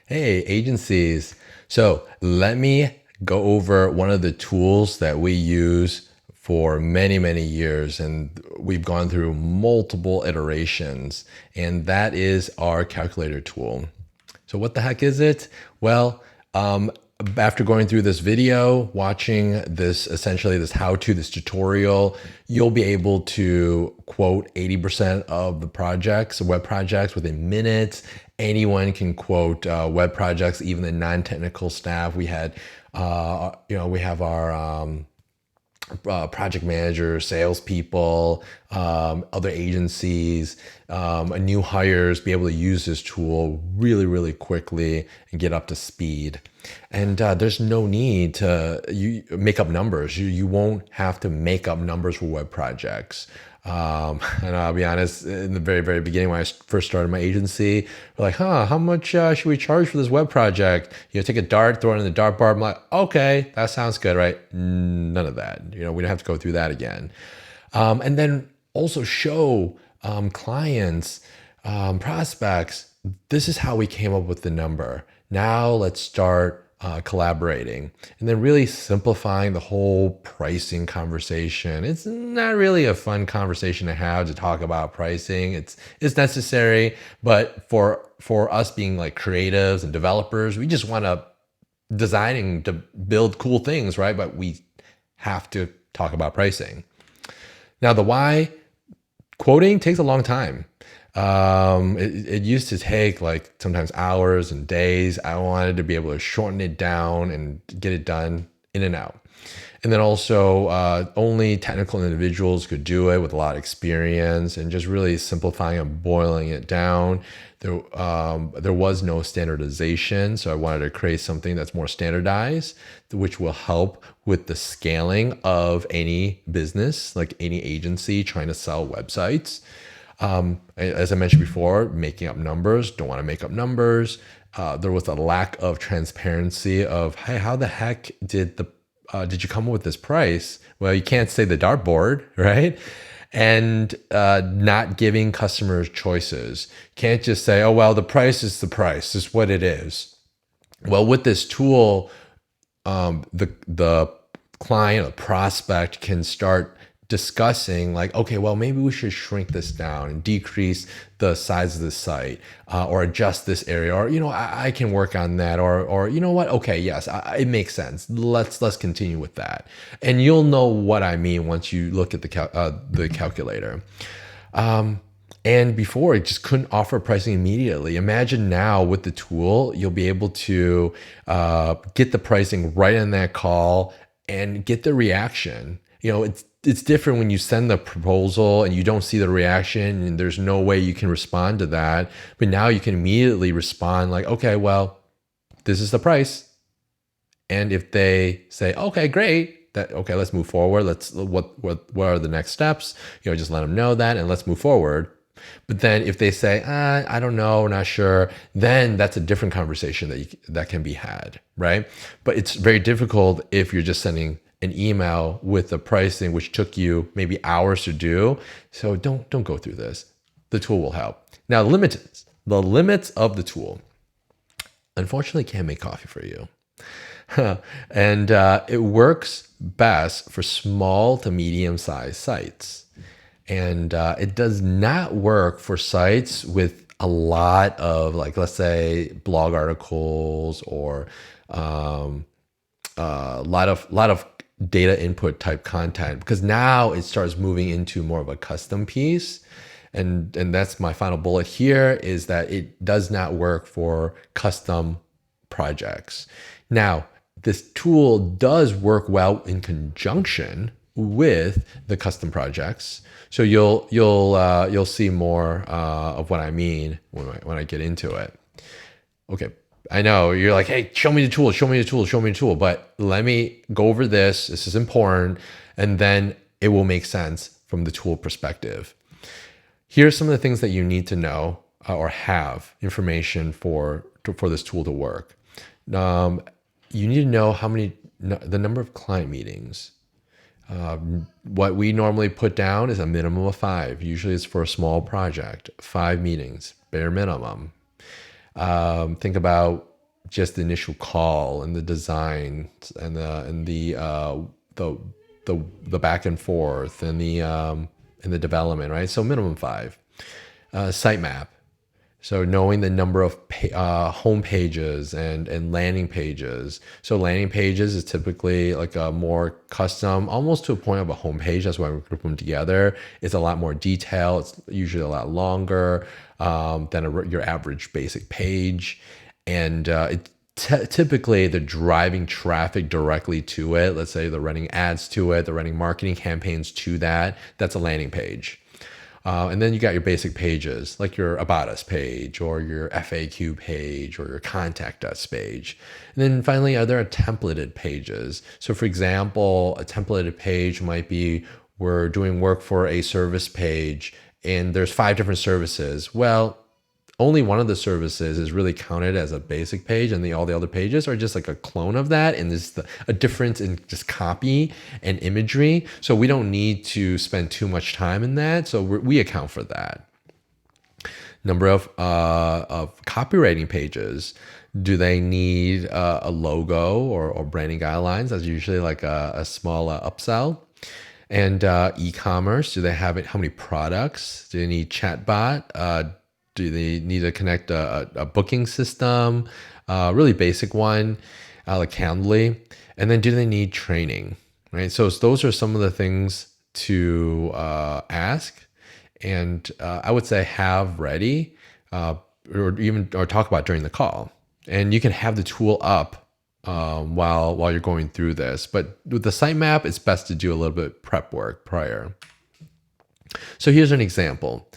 Hey, agencies. So let me go over one of the tools that we use for many, many years, and we've gone through multiple iterations, and that is our calculator tool. So what the heck is it? Well, after going through this video, watching this essentially this how-to, this tutorial, you'll be able to quote 80% of the projects, web projects within minutes. Anyone can quote web projects, even the non-technical staff. We have our project managers, salespeople, other agencies, new hires be able to use this tool really, really quickly and get up to speed. And there's no need to make up numbers. You won't have to make up numbers for web projects. And I'll be honest, in the very, very beginning, when I first started my agency, we're like, how much should we charge for this web project? Take a dart, throw it in the dart bar. I'm like, okay, that sounds good, right? None of that. We don't have to go through that again. And then also show clients, prospects, this is how we came up with the number. Now let's start collaborating, and then really simplifying the whole pricing conversation. It's not really a fun conversation to have, to talk about pricing. It's necessary, but for us being like creatives and developers, we just want to designing to build cool things, right? But we have to talk about pricing. Now, the why, quoting takes a long time. It used to take like sometimes hours and days. I wanted to be able to shorten it down and get it done in and out. And then also only technical individuals could do it with a lot of experience, and just really simplifying and boiling it down. There was no standardization, so I wanted to create something that's more standardized, which will help with the scaling of any business, like any agency trying to sell websites. As I mentioned before, making up numbers, don't want to make up numbers. There was a lack of transparency of, hey, how the heck did you come up with this price? Well, you can't say the dartboard, right? And not giving customers choices. Can't just say, oh, well, the price is the price. It's what it is. Well, with this tool, the client or prospect can start discussing like, okay, well, maybe we should shrink this down and decrease the size of the site, or adjust this area, or I can work on that, or you know what, okay, yes, it makes sense. Let's continue with that, and you'll know what I mean once you look at the calculator. And before, it just couldn't offer pricing immediately. Imagine now with the tool, you'll be able to get the pricing right in that call and get the reaction. It's different when you send the proposal and you don't see the reaction, and there's no way you can respond to that. But now you can immediately respond like, okay, well, this is the price. And if they say, okay, great, okay, let's move forward. What are the next steps? Just let them know that, and let's move forward. But then if they say, I don't know, not sure, then that's a different conversation that can be had, right? But it's very difficult if you're just sending an email with the pricing, which took you maybe hours to do. So don't go through this. The tool will help. Now, the limits of the tool. Unfortunately, can't make coffee for you. And it works best for small to medium-sized sites. And it does not work for sites with a lot of, like, let's say, blog articles, or a lot of data input type content, because now it starts moving into more of a custom piece. And that's my final bullet here, is that it does not work for custom projects. Now, this tool does work well in conjunction with the custom projects. So you'll see more of what I mean when I get into it. Okay. I know you're like, hey, show me the tool. But let me go over this. This is important. And then it will make sense from the tool perspective. Here's some of the things that you need to know, or have information for this tool to work. You need to know the number of client meetings. What we normally put down is a minimum of 5. Usually it's for a small project, 5 meetings, bare minimum. Think about just the initial call and the design and the the back and forth and the development, right? So minimum 5. Sitemap. So knowing the number of home pages and landing pages. So landing pages is typically like a more custom, almost to a point of a home page. That's why we group them together. It's a lot more detail. It's usually a lot longer than your average basic page. And typically they're driving traffic directly to it. Let's say they're running ads to it. They're running marketing campaigns to that. That's a landing page. And then you got your basic pages, like your About Us page or your FAQ page or your Contact Us page. And then finally, there are templated pages. So for example, a templated page might be we're doing work for a service page and there's 5 different services. Well, only one of the services is really counted as a basic page, and all the other pages are just like a clone of that, and there's a difference in just copy and imagery. So we don't need to spend too much time in that. So we account for that. Number of copywriting pages. Do they need a logo or branding guidelines? That's usually like a small upsell. And e-commerce. Do they have it? How many products? Do they need chatbot? Do they need to connect a booking system? Really basic one, like Calendly. And then do they need training, right? So those are some of the things to ask. And I would say have ready or talk about during the call. And you can have the tool up while you're going through this. But with the sitemap, it's best to do a little bit prep work prior. So here's an example.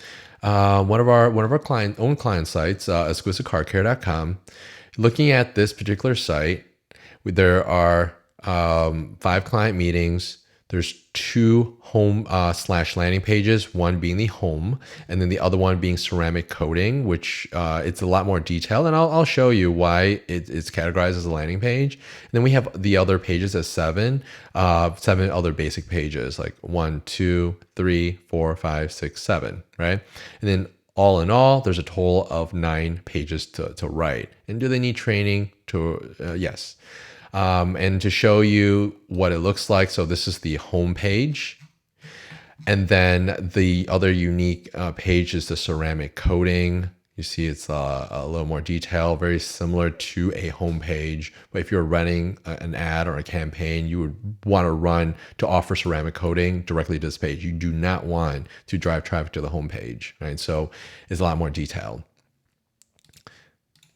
One of our own client sites, exquisitecarcare.com. Looking at this particular site, there are 5 client meetings. There's 2 home / landing pages, one being the home, and then the other one being ceramic coating, which it's a lot more detailed. And I'll show you why it's categorized as a landing page. And then we have the other pages as 7 other basic pages, like 1, 2, 3, 4, 5, 6, 7, right? And then all in all, there's a total of 9 pages to write. And do they need training? Yes. And to show you what it looks like, so this is the home page. And then the other unique page is the ceramic coating. You see it's a little more detail, very similar to a home page. But if you're running an ad or a campaign, you would want to run to offer ceramic coating directly to this page. You do not want to drive traffic to the home page, right? So it's a lot more detailed.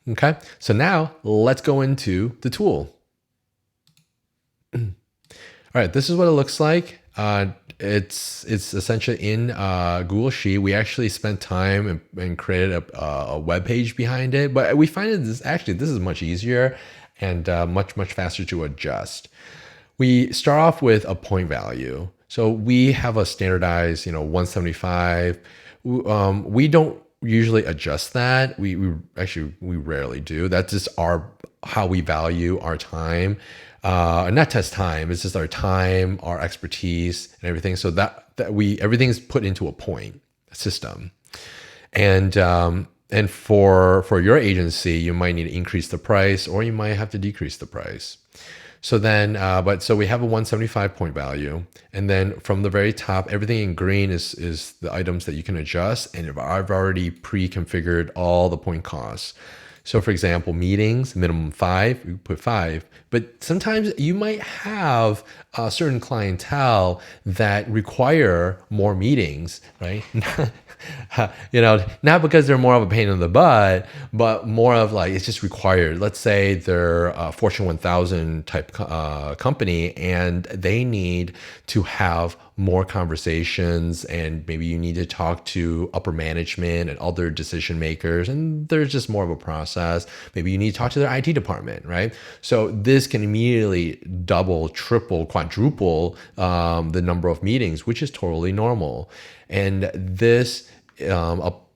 Okay, so now let's go into the tool. All right, this is what it looks like. It's essentially in Google Sheet. We actually spent time and created a web page behind it, but we find that this is much easier and much faster to adjust. We start off with a point value. So we have a standardized, 175. We don't usually adjust that. We rarely do. That's just how we value our time. Not test time, it's just our time, our expertise, and everything. So that everything's put into a point system. And for your agency, you might need to increase the price, or you might have to decrease the price. So then, so we have a 175 point value, and then from the very top, everything in green is the items that you can adjust, and I've already pre-configured all the point costs. So for example, meetings, minimum 5, we put 5. But sometimes you might have a certain clientele that require more meetings, right? Not because they're more of a pain in the butt, but more of like it's just required. Let's say they're a Fortune 1000 type company, and they need to have more conversations, and maybe you need to talk to upper management and other decision makers, and there's just more of a process. Maybe you need to talk to their IT department, right? So this can immediately double, triple, quadruple the number of meetings, which is totally normal. And this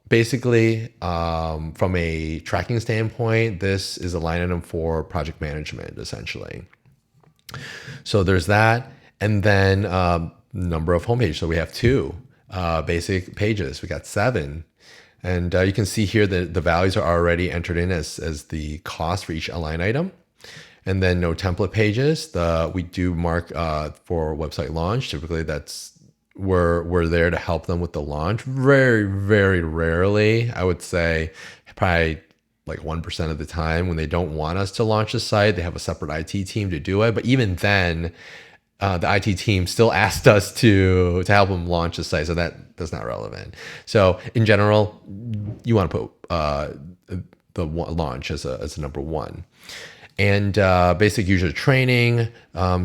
basically, from a tracking standpoint, this is a line item for project management, essentially. So there's that. And then number of homepages. So we have 2 basic pages. We got 7. And you can see here that the values are already entered in as the cost for each line item. And then no template pages. We do mark for website launch. Typically, we're there to help them with the launch. Very, very rarely, I would say, probably like 1% of the time when they don't want us to launch the site, they have a separate IT team to do it. But even then, the IT team still asked us to help them launch the site, so that's not relevant. So in general, you want to put the launch as a number one. And basic user training.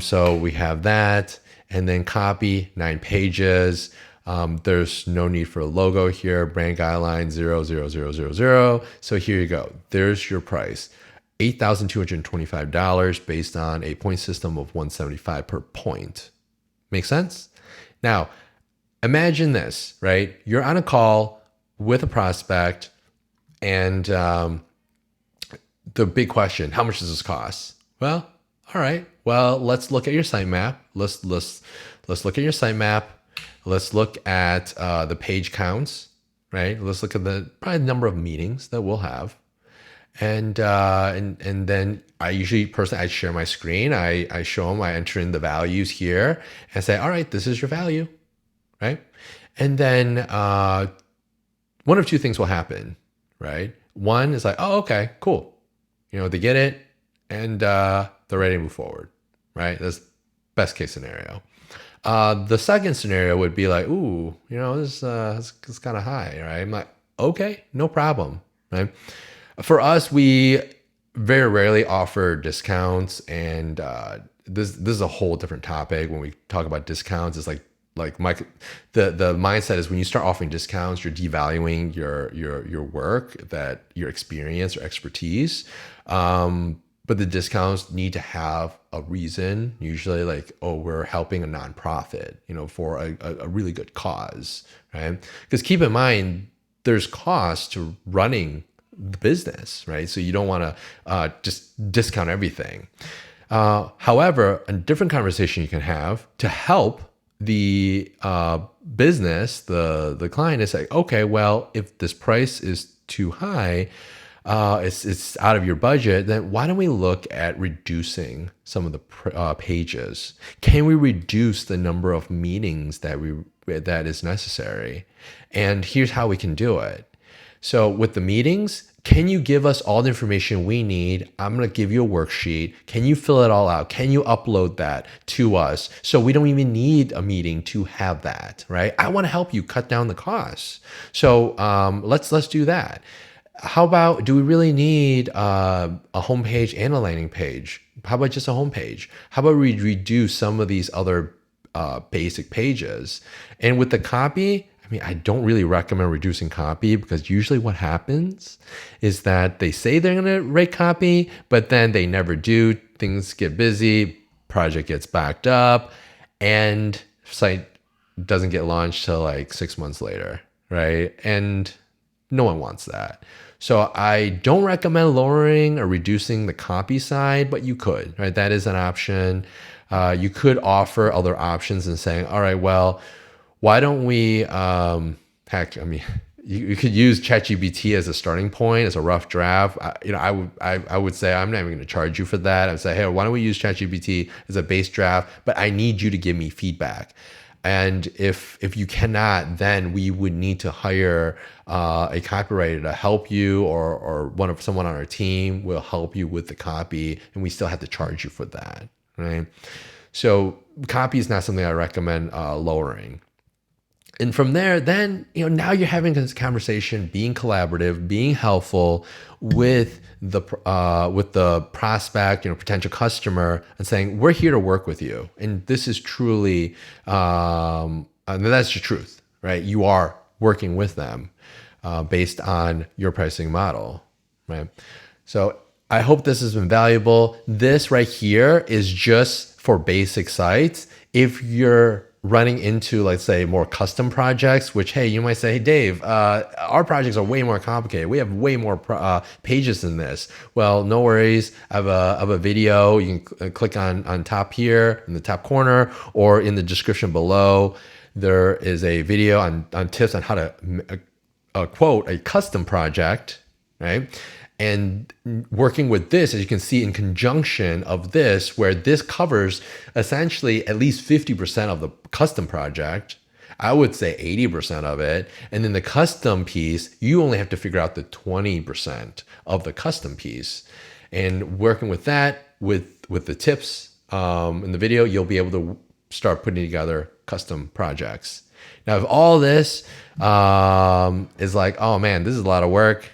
So we have that. And then copy, 9 pages. There's no need for a logo here. Brand guideline 00000. So here you go. There's your price. $8,225 based on a point system of 175 per point. Make sense? Now, imagine this, right? You're on a call with a prospect, and the big question, how much does this cost? Well, all right. Well, let's look at your sitemap. Let's look at your sitemap. Let's look at the page counts, right? Let's look at probably the number of meetings that we'll have. And then I share my screen. I show them, I enter in the values here and say, all right, this is your value, right? And then one of two things will happen, right? One is like, oh, okay, cool. They get it and they're ready to move forward, right? That's best case scenario. The second scenario would be like, ooh, this is kind of high, right? I'm like, okay, no problem, right? For us, we very rarely offer discounts, and this is a whole different topic. When we talk about discounts, it's like the mindset is when you start offering discounts, you're devaluing your work, that your experience or expertise. But the discounts need to have a reason, usually like, oh, we're helping a nonprofit, for a really good cause, right? Because keep in mind, there's cost to running the business, right? So you don't want to just discount everything. However, a different conversation you can have to help the business, the client, is like, okay, well, if this price is too high, it's out of your budget, then why don't we look at reducing some of the pages? Can we reduce the number of meetings that is necessary? And here's how we can do it. So with the meetings, can you give us all the information we need? I'm going to give you a worksheet. Can you fill it all out? Can you upload that to us so we don't even need a meeting to have that, right? I want to help you cut down the costs. So let's do that. How about, do we really need a homepage and a landing page? How about just a homepage? How about we reduce some of these other basic pages? And with the copy, I don't really recommend reducing copy, because usually what happens is that they say they're going to rate copy, but then they never do. Things get busy, project gets backed up, and site doesn't get launched till like 6 months later, right? And no one wants that. So I don't recommend lowering or reducing the copy side, but you could, right? That is an option. You could offer other options and saying, all right, well, why don't we, you could use ChatGPT as a starting point, as a rough draft. I would say, I'm not even going to charge you for that. I would say, hey, why don't we use ChatGPT as a base draft, but I need you to give me feedback. And if you cannot, then we would need to hire a copywriter to help you, or someone on our team will help you with the copy, and we still have to charge you for that, right? So copy is not something I recommend lowering. And from there, then, now you're having this conversation, being collaborative, being helpful with the prospect, potential customer, and saying, we're here to work with you. And this is truly, and that's the truth, right? You are working with them based on your pricing model, right? So I hope this has been valuable. This right here is just for basic sites. If you're running into, let's say, more custom projects, which, hey, you might say, hey, Dave, our projects are way more complicated. We have way more pages than this. Well, no worries. I have a video. You can click on top here in the top corner, or in the description below. There is a video on tips on how to quote, a custom project, right? And working with this, as you can see in conjunction of this, where this covers essentially at least 50% of the custom project, I would say 80% of it. And then the custom piece, you only have to figure out the 20% of the custom piece. And working with that, with the tips in the video, you'll be able to start putting together custom projects. Now, if all this is like, oh man, this is a lot of work,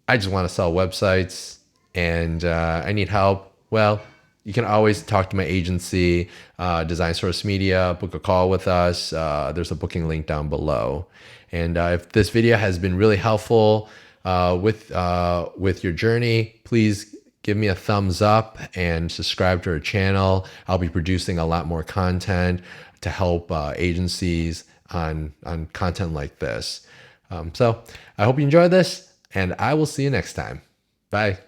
I just want to sell websites and I need help, well, you can always talk to my agency, Design Source Media, book a call with us. There's a booking link down below. And if this video has been really helpful with your journey, please give me a thumbs up and subscribe to our channel. I'll be producing a lot more content to help agencies on content like this. So I hope you enjoyed this, and I will see you next time. Bye.